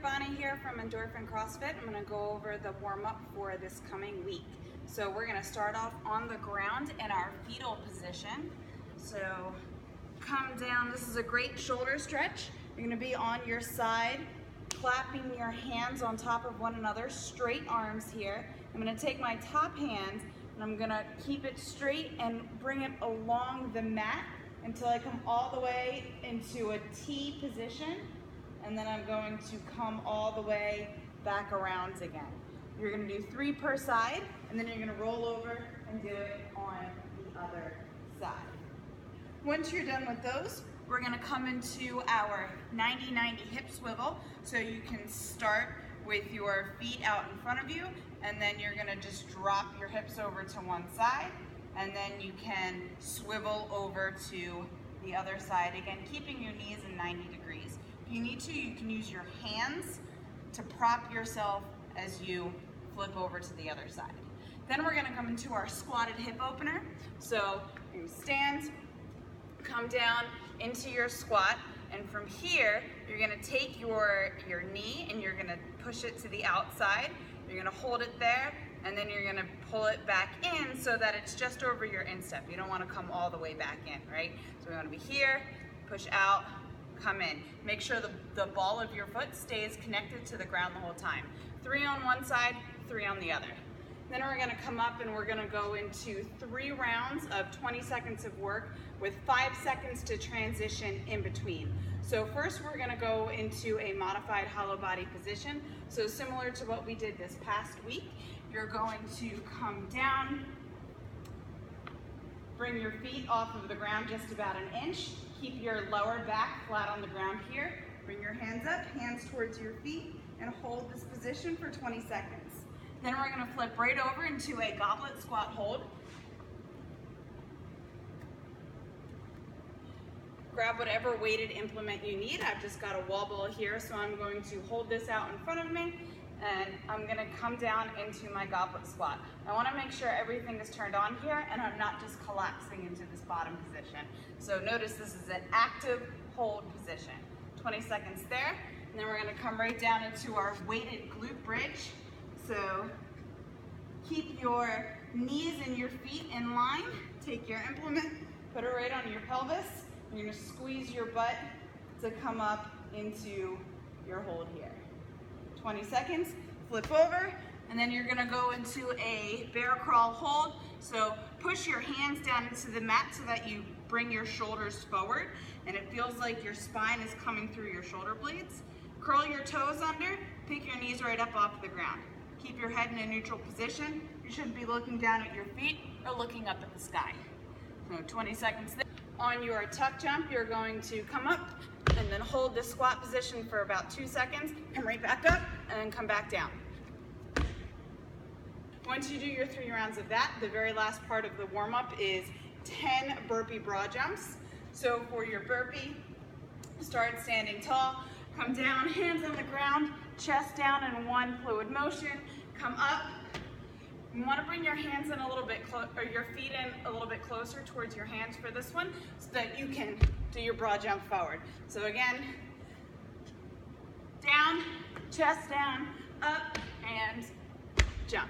Bonnie here from Endorphin CrossFit. I'm going to go over the warm-up for this coming week. So we're going to start off on the ground in our fetal position. So come down. This is a great shoulder stretch. You're going to be on your side, clapping your hands on top of one another, straight arms here. I'm going to take my top hand and I'm going to keep it straight and bring it along the mat until I come all the way into a T position. And then I'm going to come all the way back around again. You're going to do 3 per side, and then you're going to roll over and do it on the other side. Once you're done with those, we're going to come into our 90-90 hip swivel. So you can start with your feet out in front of you, and then you're going to just drop your hips over to one side, and then you can swivel over to the other side, again keeping your knees in 90 degrees. If you need to, you can use your hands to prop yourself as you flip over to the other side. Then we're going to come into our squatted hip opener. So you stand, come down into your squat, and from here you're going to take your knee and you're going to push it to the outside. You're going to hold it there, and then you're going to pull it back in so that it's just over your instep. You don't want to come all the way back in, right? So we want to be here, push out, come in. Make sure the ball of your foot stays connected to the ground the whole time. 3 on one side, 3 on the other. Then we're going to come up and we're going to go into 3 rounds of 20 seconds of work with 5 seconds to transition in between. So first we're going to go into a modified hollow body position. So similar to what we did this past week, you're going to come down, bring your feet off of the ground just about an inch. Keep your lower back flat on the ground here. Bring your hands up, hands towards your feet, and hold this position for 20 seconds. Then we're going to flip right over into a goblet squat hold. Grab whatever weighted implement you need. I've just got a wall ball here, so I'm going to hold this out in front of me, and I'm going to come down into my goblet squat. I want to make sure everything is turned on here and I'm not just collapsing into this bottom position. So notice this is an active hold position. 20 seconds there, and then we're going to come right down into our weighted glute bridge. So keep your knees and your feet in line. Take your implement, put it right on your pelvis. You're going to squeeze your butt to come up into your hold here. 20 seconds, flip over, and then you're going to go into a bear crawl hold. So push your hands down into the mat so that you bring your shoulders forward, and it feels like your spine is coming through your shoulder blades. Curl your toes under, pick your knees right up off the ground. Keep your head in a neutral position. You shouldn't be looking down at your feet or looking up at the sky. So 20 seconds there. On your tuck jump, you're going to come up and then hold this squat position for about 2 seconds, come right back up, and then come back down. Once you do your 3 rounds of that, the very last part of the warm-up is 10 burpee broad jumps. So for your burpee, start standing tall, come down, hands on the ground, chest down in one fluid motion, come up. You want to bring your hands in a little bit or your feet in a little bit closer towards your hands for this one so that you can do your broad jump forward. So again, down, chest down, up, and jump.